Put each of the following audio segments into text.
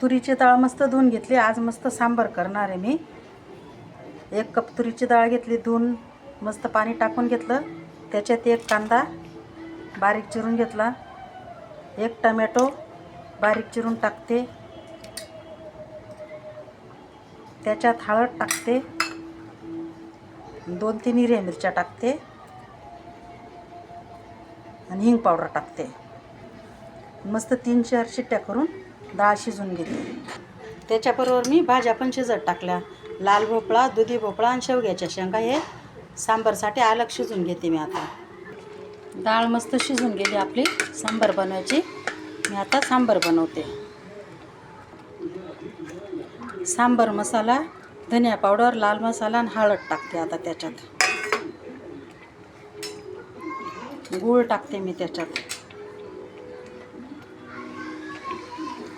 तुरीची डाळ मस्त धुवून घेतली. आज मस्त सांबार करणार आहे मी. 1 कप तुरीची डाळ घेतली, धुवून मस्त पाणी टाकून घेतलं. त्याच्यात 1 कांदा बारीक चिरून घेतला, 1 टमॅटो बारीक चिरून टाकते. त्याच्यात हळद टाकते, 2-3 हिरव्या मिरच्या टाकते आणि हिंग पावडर टाकते. मस्त 3-4 शिट्ट्या करून डाळ शिजवून घेते. त्याच्याबरोबर मी भाज्या पण शिजत टाकल्या. लाल भोपळा, दुधी भोपळा आणि शेवग्याच्या शेंगा हे सांबारसाठी अलग शिजून घेते मी. आता डाळ मस्त शिजून गेली आपली सांबार बनवायची. मी आता सांबार बनवते. सांबार मसाला, धनिया पावडर, लाल मसाला आणि हळद टाकते. आता त्याच्यात गूळ टाकते मी त्याच्यात.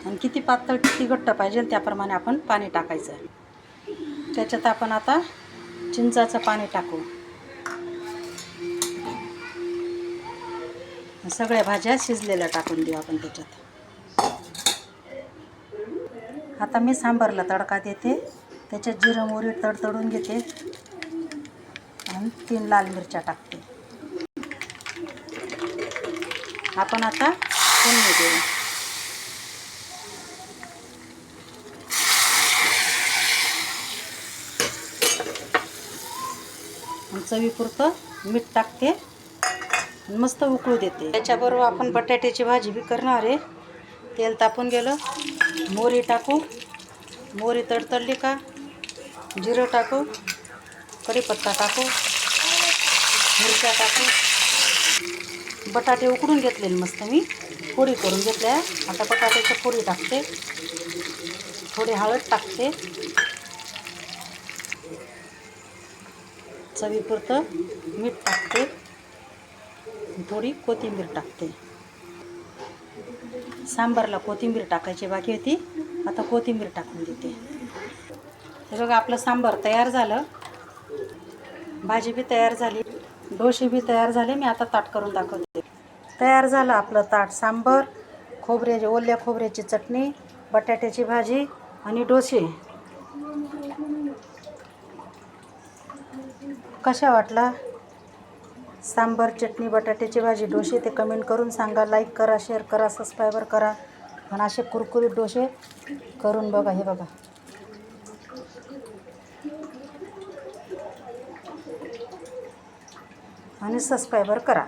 आणि किती पातळ किती घट्ट पाहिजे त्याप्रमाणे आपण पाणी टाकायचं. त्याच्यात आपण आता चिंचाचं पाणी टाकू. सगळ्या भाज्या शिजलेल्या टाकून देऊ आपण त्याच्यात. आता मी सांबारला तडका देते. त्याच्यात जिरं मोहरी तडतडून घेते आणि 3 लाल मिरच्या टाकते. आपण आता फोडणी देऊ. चवीपुरतं मीठ टाकते आणि मस्त उकळू देते. त्याच्याबरोबर आपण बटाट्याची भाजी बी करणार आहे. तेल तापून गेलं, मोहरी टाकू. मोहरी तडतडली का जिरं टाकू, कढीपत्ता टाकू, मिरच्या टाकू. बटाटे उकडून घेतलेले मस्त मी फोडी करून घेतल्या. आता बटाट्याची फोडी टाकते, थोडी हळद टाकते, चवीपुरतं मीठ टाकते, थोडी कोथिंबीर टाकते. सांबारला कोथिंबीर टाकायची बाकी होती, आता कोथिंबीर टाकून देते. हे बघा आपलं सांबार तयार झालं. भाजी बी तयार झाली, डोसे बी तयार झाले. मी आता ताट करून दाखवते. तयार झालं आपलं ताट. सांबार, ओल्या खोबऱ्याची चटणी, बटाट्याची भाजी आणि डोसे. कशा वाटला सांबार, चटणी, बटाट्याची भाजी, डोसे ते कमेंट करून सांगा. लाईक करा, शेअर करा, सबस्क्राईबर करा. आणि असे कुरकुरीत डोसे करून बघा. हे बघा, आणि सबस्क्राईबर करा.